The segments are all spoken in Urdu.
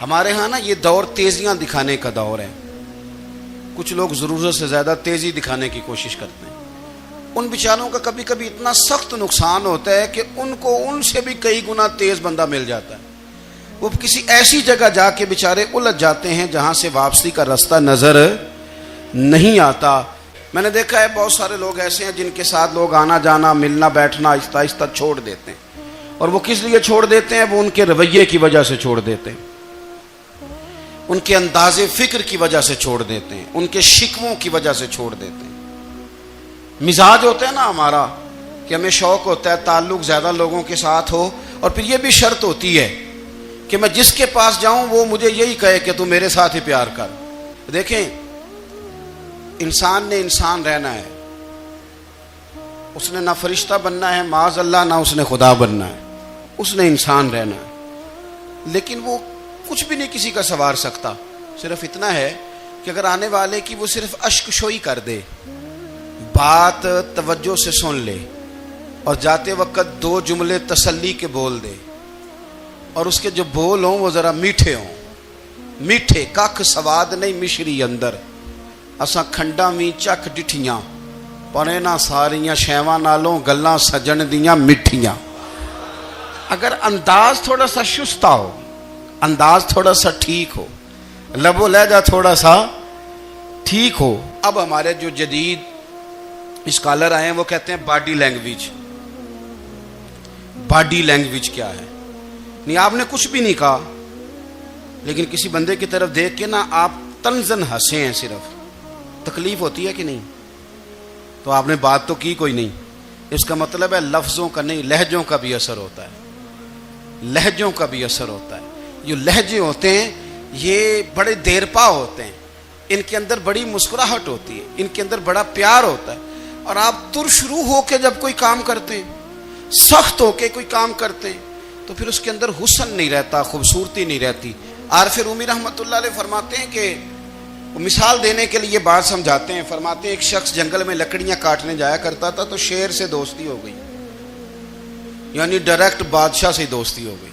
ہمارے ہاں نا یہ دور تیزیاں دکھانے کا دور ہے. کچھ لوگ ضرورت سے زیادہ تیزی دکھانے کی کوشش کرتے ہیں. ان بیچاروں کا کبھی کبھی اتنا سخت نقصان ہوتا ہے کہ ان کو ان سے بھی کئی گنا تیز بندہ مل جاتا ہے. وہ کسی ایسی جگہ جا کے بیچارے الجھ جاتے ہیں جہاں سے واپسی کا راستہ نظر نہیں آتا. میں نے دیکھا ہے بہت سارے لوگ ایسے ہیں جن کے ساتھ لوگ آنا جانا ملنا بیٹھنا آہستہ آہستہ چھوڑ دیتے ہیں. اور وہ کس لیے چھوڑ دیتے ہیں؟ وہ ان کے رویے کی وجہ سے چھوڑ دیتے ہیں, ان کے انداز فکر کی وجہ سے چھوڑ دیتے ہیں, ان کے شکووں کی وجہ سے چھوڑ دیتے ہیں. مزاج ہوتا ہے نا ہمارا کہ ہمیں شوق ہوتا ہے تعلق زیادہ لوگوں کے ساتھ ہو, اور پھر یہ بھی شرط ہوتی ہے کہ میں جس کے پاس جاؤں وہ مجھے یہی کہے کہ تو میرے ساتھ ہی پیار کر. دیکھیں, انسان نے انسان رہنا ہے, اس نے نہ فرشتہ بننا ہے معاذ اللہ, نہ اس نے خدا بننا ہے, اس نے انسان رہنا ہے. لیکن وہ کچھ بھی نہیں کسی کا سنوار سکتا. صرف اتنا ہے کہ اگر آنے والے کی وہ صرف اشک شوئی کر دے, بات توجہ سے سن لے, اور جاتے وقت 2 جملے تسلی کے بول دے, اور اس کے جو بول ہوں وہ ذرا میٹھے ہوں. میٹھے کھ سواد نہیں مشری اندر, اساں کھنڈا می چکھ ڈٹھیاں, پڑے نہ ساریاں شیواں نالوں گلاں سجن دیاں مٹھیاں. اگر انداز تھوڑا سا شستہ ہو, انداز تھوڑا سا ٹھیک ہو, لب و لہجہ تھوڑا سا ٹھیک ہو. اب ہمارے جو جدید اسکالر آئے ہیں وہ کہتے ہیں باڈی لینگویج. باڈی لینگویج کیا ہے؟ نہیں, آپ نے کچھ بھی نہیں کہا, لیکن کسی بندے کی طرف دیکھ کے نا آپ تنزن ہنسے ہیں, صرف تکلیف ہوتی ہے کہ نہیں؟ تو آپ نے بات تو کی کوئی نہیں. اس کا مطلب ہے لفظوں کا نہیں, لہجوں کا بھی اثر ہوتا ہے. لہجوں کا بھی اثر ہوتا ہے. جو لہجے ہوتے ہیں یہ بڑے دیر پا ہوتے ہیں, ان کے اندر بڑی مسکراہٹ ہوتی ہے, ان کے اندر بڑا پیار ہوتا ہے. اور آپ ترشروح ہو کے جب کوئی کام کرتے ہیں, سخت ہو کے کوئی کام کرتے ہیں, تو پھر اس کے اندر حسن نہیں رہتا, خوبصورتی نہیں رہتی. عارف رومی رحمۃ اللہ علیہ فرماتے ہیں کہ وہ مثال دینے کے لیے بات سمجھاتے ہیں. فرماتے ہیں ایک شخص جنگل میں لکڑیاں کاٹنے جایا کرتا تھا تو شیر سے دوستی ہو گئی, یعنی ڈائریکٹ بادشاہ سے دوستی ہو گئی.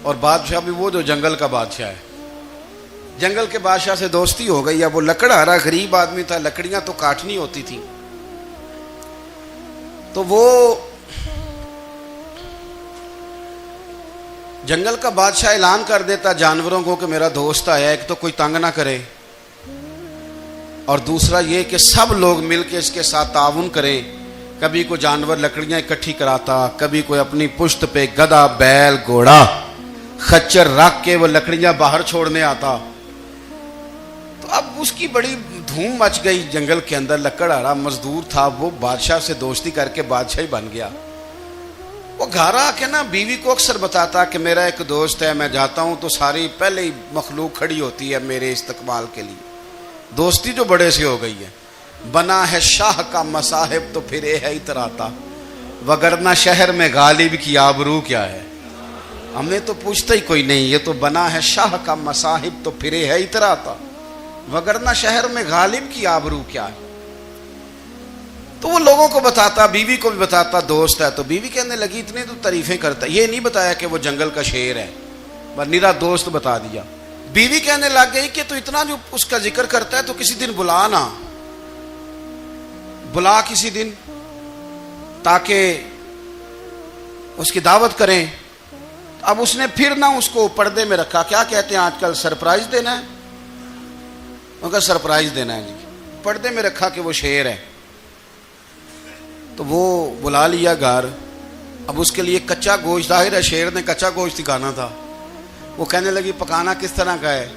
اور بادشاہ بھی وہ جو جنگل کا بادشاہ ہے, جنگل کے بادشاہ سے دوستی ہو گئی. اب وہ لکڑہارا غریب آدمی تھا, لکڑیاں تو کاٹنی ہوتی تھی. تو وہ جنگل کا بادشاہ اعلان کر دیتا جانوروں کو کہ میرا دوست آیا, ایک تو کوئی تنگ نہ کرے, اور دوسرا یہ کہ سب لوگ مل کے اس کے ساتھ تعاون کریں. کبھی کوئی جانور لکڑیاں اکٹھی کراتا, کبھی کوئی اپنی پشت پہ گدھا بیل گھوڑا خچر رکھ کے وہ لکڑیاں باہر چھوڑنے آتا. تو اب اس کی بڑی دھوم مچ گئی جنگل کے اندر. لکڑہارا مزدور تھا, وہ بادشاہ سے دوستی کر کے بادشاہ ہی بن گیا. وہ گھر آ کے نا بیوی کو اکثر بتاتا کہ میرا ایک دوست ہے, میں جاتا ہوں تو ساری پہلے ہی مخلوق کھڑی ہوتی ہے میرے استقبال کے لیے. دوستی جو بڑے سے ہو گئی ہے. بنا ہے شاہ کا مصاحب تو پھر یہ ہے اتراتا, وگرنہ شہر میں غالب کی آبرو کیا ہے. ہم نے تو پوچھتا ہی کوئی نہیں, یہ تو بنا ہے شاہ کا مصاحب تو پھر یہ ہے اتراتا, وگرنہ شہر میں غالب کی آبرو کیا ہے. تو وہ لوگوں کو بتاتا, بیوی کو بھی بتاتا دوست ہے. تو بیوی کہنے لگی اتنی تو تعریفیں کرتا, یہ نہیں بتایا کہ وہ جنگل کا شیر ہے, بس نیرا دوست بتا دیا. بیوی کہنے لگ گئی کہ تو اتنا جو اس کا ذکر کرتا ہے تو کسی دن بلا نا, بلا کسی دن تاکہ اس کی دعوت کریں. اب اس نے پھر نہ اس کو پردے میں رکھا. کیا کہتے ہیں آج کل, سرپرائز دینا ہے, مگر سرپرائز دینا ہے جی. پردے میں رکھا کہ وہ شیر ہے. تو وہ بلا لیا گھر. اب اس کے لیے کچا گوشت, ظاہر ہے شیر نے کچا گوشت سکھانا تھا. وہ کہنے لگی پکانا کس طرح کا ہے؟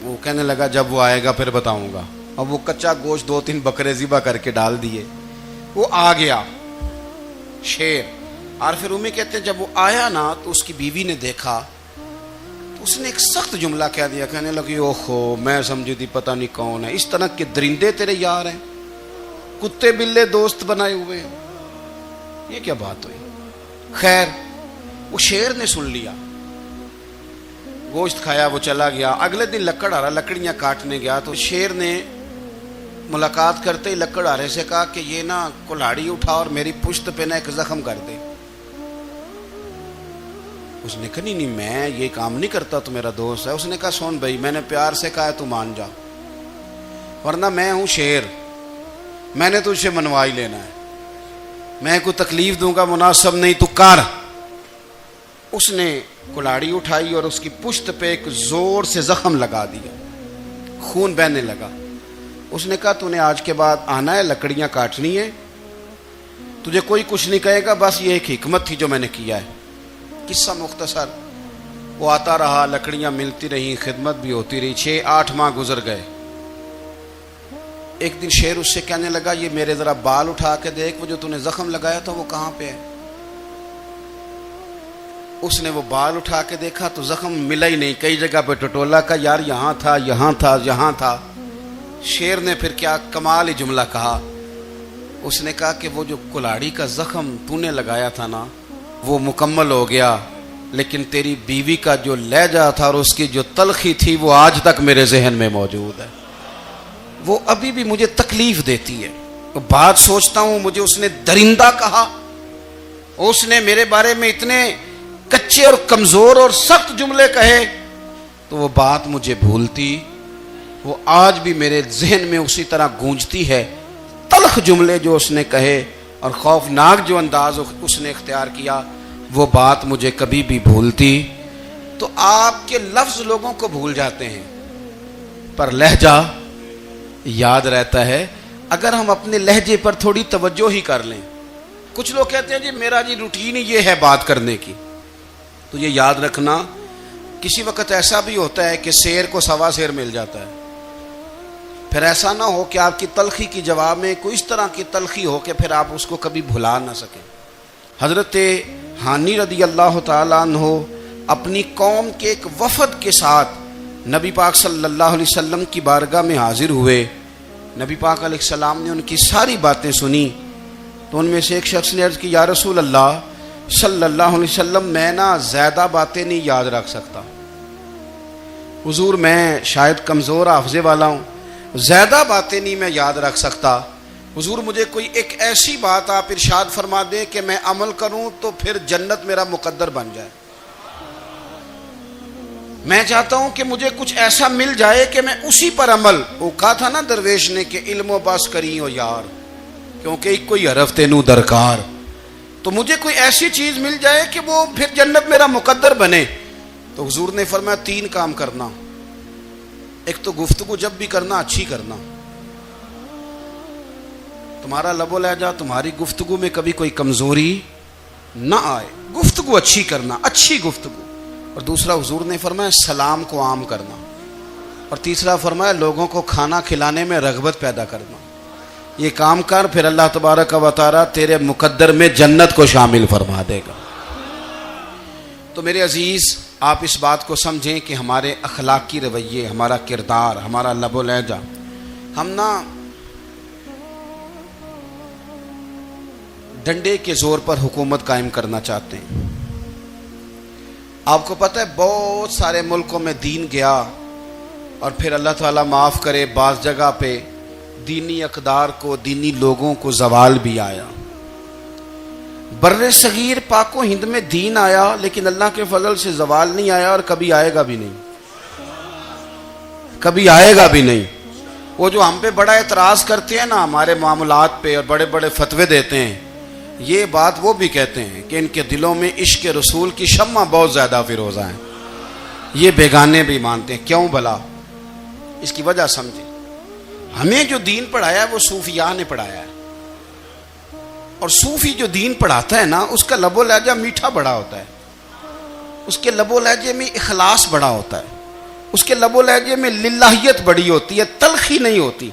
وہ کہنے لگا جب وہ آئے گا پھر بتاؤں گا. اب وہ کچا گوشت 2-3 بکرے ذبح کر کے ڈال دیے. وہ آ گیا شیر. عارف رومی کہتے ہیں جب وہ آیا نا تو اس کی بیوی نے دیکھا تو اس نے ایک سخت جملہ کہہ دیا. کہنے لگی اوہو, میں سمجھی تھی پتہ نہیں کون ہے, اس طرح کے درندے تیرے یار ہیں, کتے بلے دوست بنائے ہوئے ہیں, یہ کیا بات ہوئی. خیر وہ شیر نے سن لیا, گوشت کھایا, وہ چلا گیا. اگلے دن لکڑہارا لکڑیاں کاٹنے گیا تو شیر نے ملاقات کرتے ہی لکڑہارے سے کہا کہ یہ نا کلاڑی اٹھا اور میری پشت پہ نا ایک زخم کر دے. اس نے کہا نہیں میں یہ کام نہیں کرتا، تو میرا دوست ہے۔ اس نے کہا سن بھائی، میں نے پیار سے کہا ہے تو مان جا، ورنہ میں ہوں شیر، میں نے تجھ سے منوا ہی لینا ہے، میں کوئی تکلیف دوں گا مناسب نہیں، تو کر۔ اس نے کلاڑی اٹھائی اور اس کی پشت پہ ایک زور سے زخم لگا دیا، خون بہنے لگا۔ اس نے کہا تو نے آج کے بعد آنا ہے، لکڑیاں کاٹنی ہے، تجھے کوئی کچھ نہیں کہے گا، بس یہ ایک حکمت تھی جو میں نے کیا ہے۔ قصہ مختصر، وہ آتا رہا، لکڑیاں ملتی رہیں، خدمت بھی ہوتی رہی، 6-8 ماہ گزر گئے۔ ایک دن شیر اس سے کہنے لگا یہ میرے ذرا بال اٹھا کے دیکھ، وہ جو تو نے زخم لگایا تھا وہ کہاں پہ ہے؟ اس نے وہ بال اٹھا کے دیکھا تو زخم ملا ہی نہیں، کئی جگہ پہ ٹٹولا کا، یار یہاں تھا یہاں تھا یہاں تھا۔ شیر نے پھر کیا کمال ہی جملہ کہا، اس نے کہا کہ وہ جو کلاڑی کا زخم تو نے لگایا تھا نا وہ مکمل ہو گیا، لیکن تیری بیوی کا جو لہجہ تھا اور اس کی جو تلخی تھی وہ آج تک میرے ذہن میں موجود ہے، وہ ابھی بھی مجھے تکلیف دیتی ہے۔ بات سوچتا ہوں مجھے اس نے درندہ کہا، اس نے میرے بارے میں اتنے کچے اور کمزور اور سخت جملے کہے، تو وہ بات مجھے بھولتی، وہ آج بھی میرے ذہن میں اسی طرح گونجتی ہے۔ تلخ جملے جو اس نے کہے اور خوفناک جو انداز اس نے اختیار کیا، وہ بات مجھے کبھی بھی بھولتی۔ تو آپ کے لفظ لوگوں کو بھول جاتے ہیں پر لہجہ یاد رہتا ہے، اگر ہم اپنے لہجے پر تھوڑی توجہ ہی کر لیں۔ کچھ لوگ کہتے ہیں جی میرا جی روٹین ہی یہ ہے بات کرنے کی، تو یہ یاد رکھنا کسی وقت ایسا بھی ہوتا ہے کہ شیر کو سوا شیر مل جاتا ہے، پھر ایسا نہ ہو کہ آپ کی تلخی کی جواب میں کوئی اس طرح کی تلخی ہو کہ پھر آپ اس کو کبھی بھلا نہ سکیں۔ حضرت ہانی رضی اللہ تعالیٰ عنہ اپنی قوم کے ایک وفد کے ساتھ نبی پاک صلی اللہ علیہ وسلم کی بارگاہ میں حاضر ہوئے۔ نبی پاک علیہ السلام نے ان کی ساری باتیں سنی، تو ان میں سے ایک شخص نے عرض کی یا رسول اللہ صلی اللہ علیہ وسلم، میں نا زیادہ باتیں نہیں یاد رکھ سکتا، حضور میں شاید کمزور حافظے والا ہوں، زیادہ باتیں نہیں میں یاد رکھ سکتا، حضور مجھے کوئی ایک ایسی بات آپ ارشاد فرما دیں کہ میں عمل کروں تو پھر جنت میرا مقدر بن جائے۔ میں چاہتا ہوں کہ مجھے کچھ ایسا مل جائے کہ میں اسی پر عمل، وہ کہا تھا نا درویش نے کہ علم و بس کری ہو یار، کیونکہ ایک کوئی حرف تینوں درکار، تو مجھے کوئی ایسی چیز مل جائے کہ وہ پھر جنت میرا مقدر بنے۔ تو حضور نے فرمایا 3 کام کرنا، ایک تو گفتگو جب بھی کرنا اچھی کرنا، تمہارا لب و لہجہ تمہاری گفتگو میں کبھی کوئی کمزوری نہ آئے، گفتگو اچھی کرنا، اچھی گفتگو۔ اور دوسرا حضور نے فرمایا سلام کو عام کرنا، اور تیسرا فرمایا لوگوں کو کھانا کھلانے میں رغبت پیدا کرنا۔ یہ کام کر، پھر اللہ تبارک و تعالی تیرے مقدر میں جنت کو شامل فرما دے گا۔ تو میرے عزیز، آپ اس بات کو سمجھیں کہ ہمارے اخلاقی رویے، ہمارا کردار، ہمارا لب و لہجہ، ہم نا ڈنڈے کے زور پر حکومت قائم کرنا چاہتے ہیں۔ آپ کو پتہ ہے بہت سارے ملکوں میں دین گیا اور پھر اللہ تعالیٰ معاف کرے بعض جگہ پہ دینی اقدار کو، دینی لوگوں کو زوال بھی آیا۔ بر صغیر پاک و ہند میں دین آیا لیکن اللہ کے فضل سے زوال نہیں آیا اور کبھی آئے گا بھی نہیں، کبھی آئے گا بھی نہیں۔ وہ جو ہم پہ بڑا اعتراض کرتے ہیں نا ہمارے معاملات پہ اور بڑے بڑے فتوے دیتے ہیں، یہ بات وہ بھی کہتے ہیں کہ ان کے دلوں میں عشق رسول کی شمع بہت زیادہ فیروزہ ہیں، یہ بیگانے بھی مانتے ہیں۔ کیوں بھلا؟ اس کی وجہ سمجھیں، ہمیں جو دین پڑھایا ہے وہ صوفیاء نے پڑھایا ہے، اور صوفی جو دین پڑھاتا ہے نا اس کا لب و لہجہ میٹھا بڑا ہوتا ہے، اس کے لب و لہجے میں اخلاص بڑا ہوتا ہے، اس کے لب و لہجے میں للہیت بڑی ہوتی ہے، تلخی نہیں ہوتی۔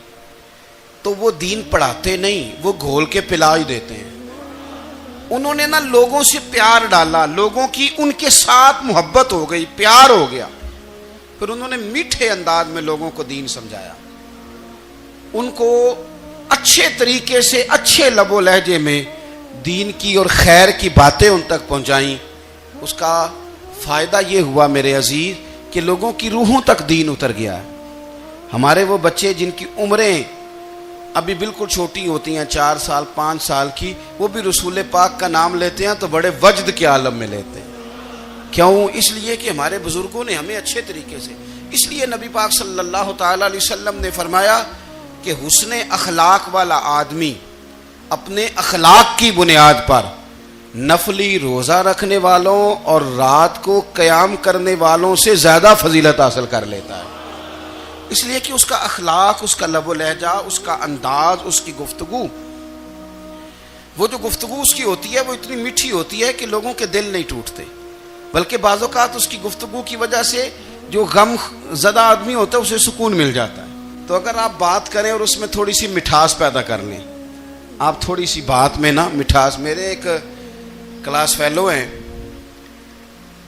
تو وہ دین پڑھاتے نہیں، وہ گھول کے پلا ہی دیتے ہیں۔ انہوں نے نا لوگوں سے پیار ڈالا، لوگوں کی ان کے ساتھ محبت ہو گئی، پیار ہو گیا، پھر انہوں نے میٹھے انداز میں لوگوں کو دین سمجھایا، ان کو اچھے طریقے سے اچھے لب و لہجے میں دین کی اور خیر کی باتیں ان تک پہنچائیں۔ اس کا فائدہ یہ ہوا میرے عزیز کہ لوگوں کی روحوں تک دین اتر گیا ہے۔ ہمارے وہ بچے جن کی عمریں ابھی بالکل چھوٹی ہوتی ہیں، 4 سال 5 سال کی، وہ بھی رسول پاک کا نام لیتے ہیں تو بڑے وجد کے عالم میں لیتے ہیں کیوں؟ اس لیے کہ ہمارے بزرگوں نے ہمیں اچھے طریقے سے، اس لیے نبی پاک صلی اللہ تعالی علیہ وسلم نے فرمایا کہ حسن اخلاق والا آدمی اپنے اخلاق کی بنیاد پر نفلی روزہ رکھنے والوں اور رات کو قیام کرنے والوں سے زیادہ فضیلت حاصل کر لیتا ہے، اس لیے کہ اس کا اخلاق، اس کا لب و لہجہ، اس کا انداز، اس کی گفتگو، وہ جو گفتگو اس کی ہوتی ہے وہ اتنی میٹھی ہوتی ہے کہ لوگوں کے دل نہیں ٹوٹتے، بلکہ بعض اوقات اس کی گفتگو کی وجہ سے جو غم زدہ آدمی ہوتا ہے اسے سکون مل جاتا ہے۔ تو اگر آپ بات کریں اور اس میں تھوڑی سی مٹھاس پیدا کر لیں، آپ تھوڑی سی بات میں نا مٹھاس، میرے ایک کلاس فیلو ہیں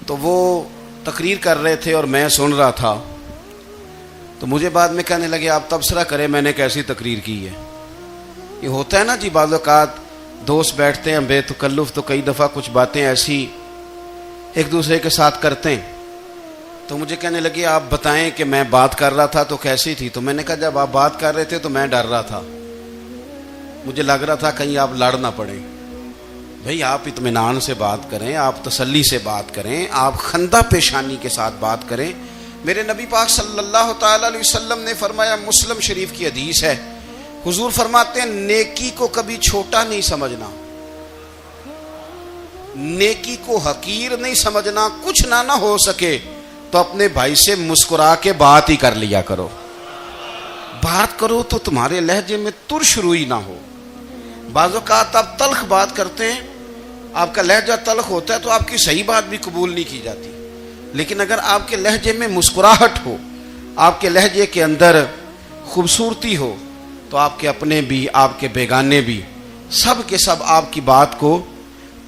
تو وہ تقریر کر رہے تھے اور میں سن رہا تھا، تو مجھے بعد میں کہنے لگے آپ تبصرہ کریں میں نے کیسی تقریر کی ہے۔ یہ ہوتا ہے نا جی، بعض اوقات دوست بیٹھتے ہیں بے تکلف تو کئی دفعہ کچھ باتیں ایسی ایک دوسرے کے ساتھ کرتے ہیں، تو مجھے کہنے لگے آپ بتائیں کہ میں بات کر رہا تھا تو کیسی تھی؟ تو میں نے کہا جب آپ بات کر رہے تھے تو میں ڈر رہا تھا، مجھے لگ رہا تھا کہیں آپ لڑ نہ پڑیں۔ بھئی آپ اطمینان سے بات کریں، آپ تسلی سے بات کریں، آپ خندہ پیشانی کے ساتھ بات کریں۔ میرے نبی پاک صلی اللہ تعالی علیہ وسلم نے فرمایا، مسلم شریف کی حدیث ہے، حضور فرماتے ہیں نیکی کو کبھی چھوٹا نہیں سمجھنا، نیکی کو حقیر نہیں سمجھنا، کچھ نہ ہو سکے تو اپنے بھائی سے مسکرا کے بات ہی کر لیا کرو، بات کرو تو تمہارے لہجے میں ترش روئی نہ ہو۔ بعض اوقات آپ تلخ بات کرتے ہیں، آپ کا لہجہ تلخ ہوتا ہے تو آپ کی صحیح بات بھی قبول نہیں کی جاتی، لیکن اگر آپ کے لہجے میں مسکراہٹ ہو، آپ کے لہجے کے اندر خوبصورتی ہو، تو آپ کے اپنے بھی، آپ کے بیگانے بھی، سب کے سب آپ کی بات کو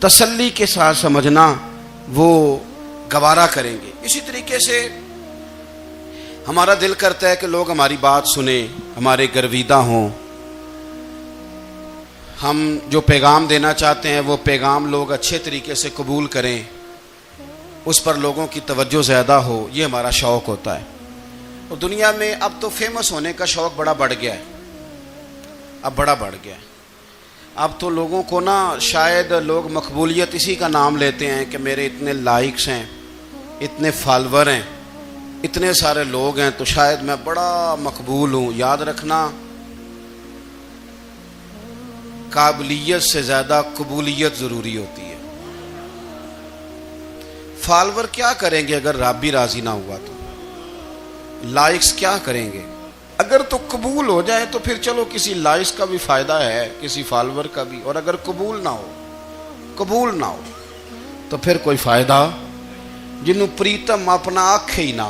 تسلی کے ساتھ سمجھنا وہ گوارا کریں گے۔ اسی طریقے سے ہمارا دل کرتا ہے کہ لوگ ہماری بات سنیں، ہمارے گرویدہ ہوں، ہم جو پیغام دینا چاہتے ہیں وہ پیغام لوگ اچھے طریقے سے قبول کریں، اس پر لوگوں کی توجہ زیادہ ہو، یہ ہمارا شوق ہوتا ہے۔ اور دنیا میں اب تو فیمس ہونے کا شوق بڑا بڑھ گیا ہے، اب بڑا بڑھ گیا ہے۔ اب تو لوگوں کو نا شاید لوگ مقبولیت اسی کا نام لیتے ہیں کہ میرے اتنے لائکس ہیں، اتنے فالور ہیں، اتنے سارے لوگ ہیں تو شاید میں بڑا مقبول ہوں۔ یاد رکھنا، قابلیت سے زیادہ قبولیت ضروری ہوتی ہے۔ فالور کیا کریں گے اگر رب بھی راضی نہ ہوا تو؟ لائکس کیا کریں گے؟ اگر تو قبول ہو جائے تو پھر چلو کسی لائکس کا بھی فائدہ ہے، کسی فالور کا بھی، اور اگر قبول نہ ہو تو پھر کوئی فائدہ، جنوں پریتم اپنا آنکھ ہی نہ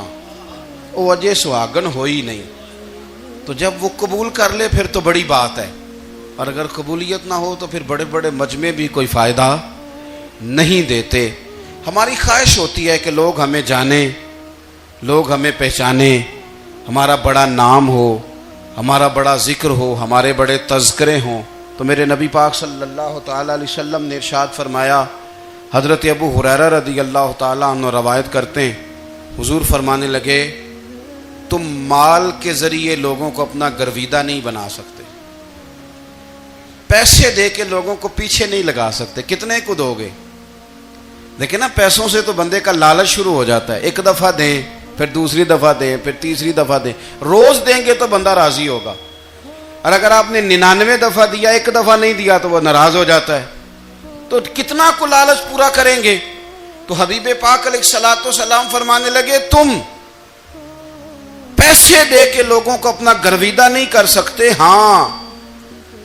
وہ اجے سہاگن ہو ہی نہیں، تو جب وہ قبول کر لے پھر تو بڑی بات ہے، اور اگر قبولیت نہ ہو تو پھر بڑے بڑے مجمع بھی کوئی فائدہ نہیں دیتے۔ ہماری خواہش ہوتی ہے کہ لوگ ہمیں جانیں، لوگ ہمیں پہچانیں، ہمارا بڑا نام ہو، ہمارا بڑا ذکر ہو، ہمارے بڑے تذکرے ہوں۔ تو میرے نبی پاک صلی اللہ تعالی علیہ وسلم نے ارشاد فرمایا، حضرت ابو ہریرہ رضی اللہ تعالیٰ عنہ روایت کرتے ہیں، حضور فرمانے لگے، تم مال کے ذریعے لوگوں کو اپنا گرویدہ نہیں بنا سکتے، پیسے دے کے لوگوں کو پیچھے نہیں لگا سکتے، کتنے کو دو گے؟ لیکن نا پیسوں سے تو بندے کا لالچ شروع ہو جاتا ہے، ایک دفعہ دیں، پھر دوسری دفعہ دیں، پھر تیسری دفعہ دیں، روز دیں گے تو بندہ راضی ہوگا، اور اگر آپ نے 99 دفعہ دیا، ایک دفعہ نہیں دیا تو وہ ناراض ہو جاتا ہے، تو کتنا کو لالچ پورا کریں گے؟ تو حبیب پاک علیہ الصلوۃ والسلام فرمانے لگے، تم پیسے دے کے لوگوں کو اپنا گرویدہ نہیں کر سکتے، ہاں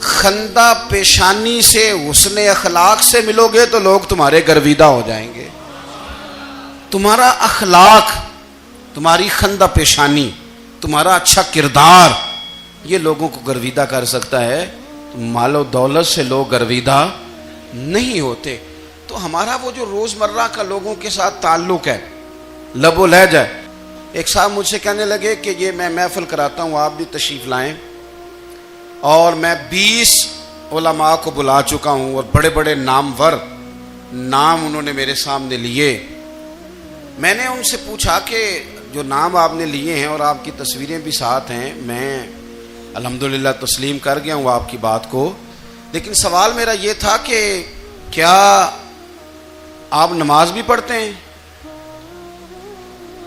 خندہ پیشانی سے، حسن اخلاق سے ملو گے تو لوگ تمہارے گرویدہ ہو جائیں گے۔ تمہارا اخلاق، تمہاری خندہ پیشانی، تمہارا اچھا کردار، یہ لوگوں کو گرویدہ کر سکتا ہے۔ مال و دولت سے لوگ گرویدہ نہیں ہوتے۔ تو ہمارا وہ جو روزمرہ کا لوگوں کے ساتھ تعلق ہے، لب و لہجہ ہے۔ ایک صاحب مجھ سے کہنے لگے کہ یہ میں محفل کراتا ہوں، آپ بھی تشریف لائیں، اور میں 20 علماء کو بلا چکا ہوں، اور بڑے بڑے نامور نام انہوں نے میرے سامنے لیے۔ میں نے ان سے پوچھا کہ جو نام آپ نے لیے ہیں اور آپ کی تصویریں بھی ساتھ ہیں، میں الحمدللہ تسلیم کر گیا ہوں آپ کی بات کو، لیکن سوال میرا یہ تھا کہ کیا آپ نماز بھی پڑھتے ہیں؟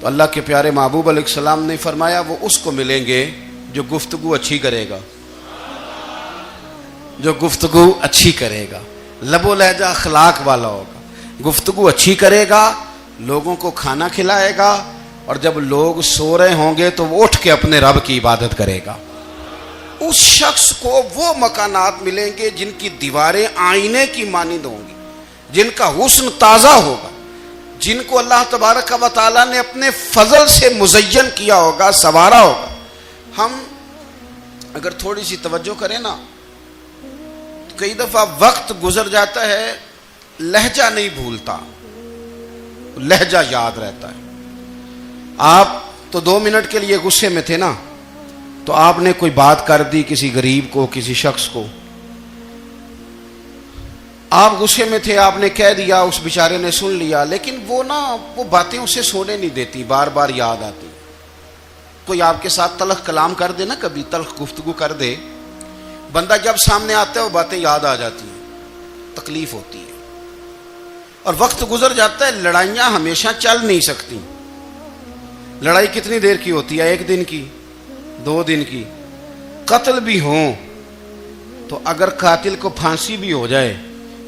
تو اللہ کے پیارے محبوب علیہ السلام نے فرمایا وہ اس کو ملیں گے جو گفتگو اچھی کرے گا، جو گفتگو اچھی کرے گا، لب و لہجہ اخلاق والا ہوگا، گفتگو اچھی کرے گا، لوگوں کو کھانا کھلائے گا، اور جب لوگ سو رہے ہوں گے تو وہ اٹھ کے اپنے رب کی عبادت کرے گا۔ اس شخص کو وہ مکانات ملیں گے جن کی دیواریں آئینے کی مانند ہوں گی، جن کا حسن تازہ ہوگا، جن کو اللہ تبارک و تعالیٰ نے اپنے فضل سے مزین کیا ہوگا، سنوارا ہوگا۔ ہم اگر تھوڑی سی توجہ کریں نا، کئی دفعہ وقت گزر جاتا ہے، لہجہ نہیں بھولتا، لہجہ یاد رہتا ہے۔ آپ تو 2 منٹ کے لیے غصے میں تھے نا، تو آپ نے کوئی بات کر دی کسی غریب کو، کسی شخص کو، آپ غصے میں تھے، آپ نے کہہ دیا، اس بیچارے نے سن لیا، لیکن وہ باتیں اسے سونے نہیں دیتی، بار بار یاد آتی۔ کوئی آپ کے ساتھ تلخ کلام کر دے نا، کبھی تلخ گفتگو کر دے، بندہ جب سامنے آتا ہے وہ باتیں یاد آ جاتی ہیں، تکلیف ہوتی ہے، اور وقت گزر جاتا ہے۔ لڑائیاں ہمیشہ چل نہیں سکتی۔ لڑائی کتنی دیر کی ہوتی ہے؟ 1 دن کی، 2 دن کی۔ قتل بھی ہوں تو اگر قاتل کو پھانسی بھی ہو جائے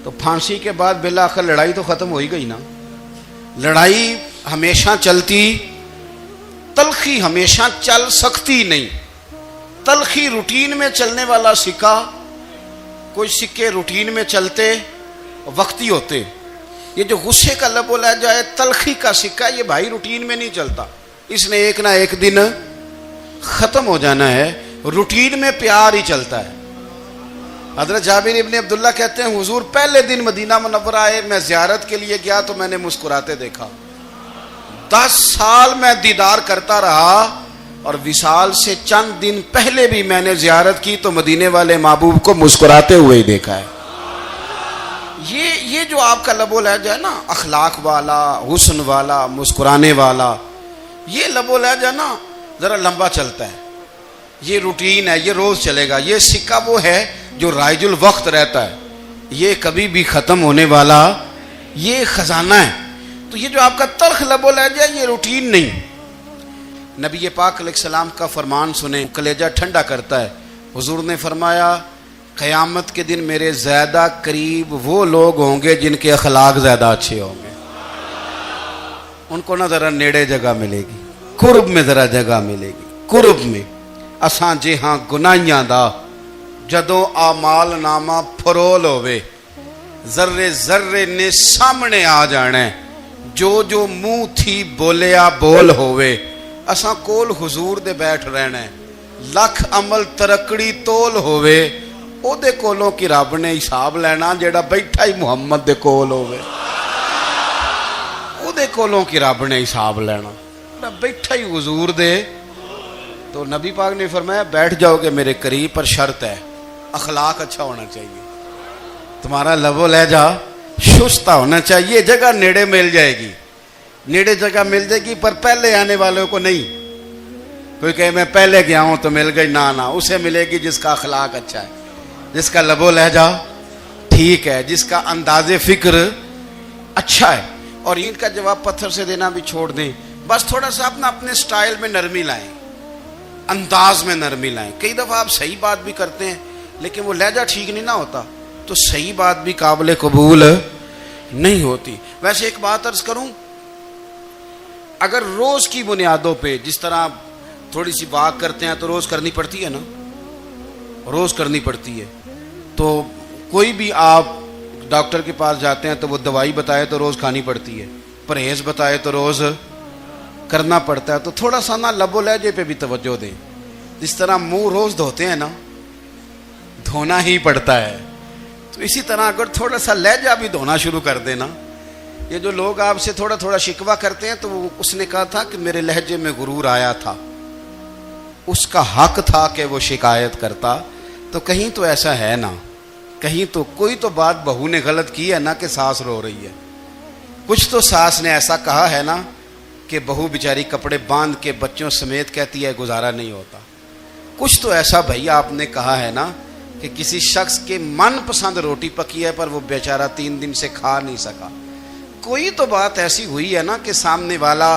تو پھانسی کے بعد بالآخر لڑائی تو ختم ہو ہی گئی نا۔ لڑائی ہمیشہ چلتی، تلخی ہمیشہ چل سکتی نہیں۔ تلخی روٹین میں چلنے والا سکہ، کوئی سکے روٹین میں چلتے وقتی ہوتے، یہ جو غصے کا لب و لہجہ ہے، تلخی کا سکہ، یہ بھائی روٹین میں نہیں چلتا، اس نے ایک نہ ایک دن ختم ہو جانا ہے۔ روٹین میں پیار ہی چلتا ہے۔ حضرت جابر ابن عبداللہ کہتے ہیں حضور پہلے دن مدینہ منورہ آئے، میں زیارت کے لیے گیا تو میں نے مسکراتے دیکھا۔ 10 سال میں دیدار کرتا رہا، اور وصال سے چند دن پہلے بھی میں نے زیارت کی تو مدینے والے محبوب کو مسکراتے ہوئے ہی دیکھا ہے۔ یہ جو آپ کا لب و لہجہ ہے نا، اخلاق والا، حسن والا، مسکرانے والا، یہ لب و لہجہ نا ذرا لمبا چلتا ہے، یہ روٹین ہے، یہ روز چلے گا۔ یہ سکہ وہ ہے جو رائج الوقت رہتا ہے، یہ کبھی بھی ختم ہونے والا یہ خزانہ ہے۔ تو یہ جو آپ کا تلخ لب و لہجہ ہے، یہ روٹین نہیں۔ نبی پاک علیہ السلام کا فرمان سنیں، کلیجہ ٹھنڈا کرتا ہے۔ حضور نے فرمایا قیامت کے دن میرے زیادہ قریب وہ لوگ ہوں گے جن کے اخلاق زیادہ اچھے ہوں گے، ان کو نہ ذرا نیڑے جگہ ملے گی، قرب میں ذرا جگہ ملے گی، قرب میں۔ اساں جے ہاں گناہیاں دا جدوں آمال نامہ پھرول ہوئے، ذرے ذرے نے سامنے آ جانا ہے، جو منہ تھی بولیا بول ہوئے، اساں کول حضور دے بیٹھ رہنا ہے۔ لکھ عمل ترکڑی تول ہوئے، او دے کولوں کی رب نے حساب لینا جیڑا بیٹھا ہی محمد دے کول ہوئے، او دے کولوں کی رب نے حساب لینا، بیٹھا ہی حضور دے۔ تو نبی پاک نے فرمایا بیٹھ جاؤ گے میرے قریب، پر شرط ہے اخلاق اچھا ہونا چاہیے، تمہارا لب و لہجہ شستہ ہونا چاہیے، جگہ نیڑے مل جائے گی، نیڑے جگہ مل جائے گی، پر پہلے آنے والوں کو نہیں۔ کوئی کہے میں پہلے گیا ہوں تو مل گئی، نہ اسے ملے گی جس کا اخلاق اچھا ہے، جس کا لب و لہجہ ٹھیک ہے، جس کا انداز فکر اچھا ہے۔ اور ان کا جواب پتھر سے دینا بھی چھوڑ دیں، بس تھوڑا سا اپنے سٹائل میں نرمی لائیں، انداز میں نرمی لائیں۔ کئی دفعہ آپ صحیح بات بھی کرتے ہیں لیکن وہ لہجہ ٹھیک نہیں نہ ہوتا تو صحیح بات بھی قابل قبول نہیں ہوتی۔ ویسے ایک بات عرض کروں، اگر روز کی بنیادوں پہ جس طرح تھوڑی سی بات کرتے ہیں تو روز کرنی پڑتی ہے نا، روز کرنی پڑتی ہے، تو کوئی بھی آپ ڈاکٹر کے پاس جاتے ہیں تو وہ دوائی بتائے تو روز کھانی پڑتی ہے، پرہیز بتائے تو روز کرنا پڑتا ہے۔ تو تھوڑا سا نا لب و لہجے پہ بھی توجہ دیں، جس طرح منہ روز دھوتے ہیں نا، دھونا ہی پڑتا ہے، تو اسی طرح اگر تھوڑا سا لہجہ بھی دھونا شروع کر دینا۔ یہ جو لوگ آپ سے تھوڑا تھوڑا شکوہ کرتے ہیں، تو اس نے کہا تھا کہ میرے لہجے میں غرور آیا تھا، اس کا حق تھا کہ وہ شکایت کرتا، تو کہیں تو ایسا ہے نا، کہیں تو کوئی تو بات بہو نے غلط کی ہے نا کہ ساس رو رہی ہے، کچھ تو ساس نے ایسا کہا ہے نا کہ بہو بیچاری کپڑے باندھ کے بچوں سمیت کہتی ہے گزارا نہیں ہوتا، کچھ تو ایسا بھائی آپ نے کہا ہے نا کہ کسی شخص کے من پسند روٹی پکی ہے پر وہ بیچارہ 3 دن سے کھا نہیں سکا، کوئی تو بات ایسی ہوئی ہے نا کہ سامنے والا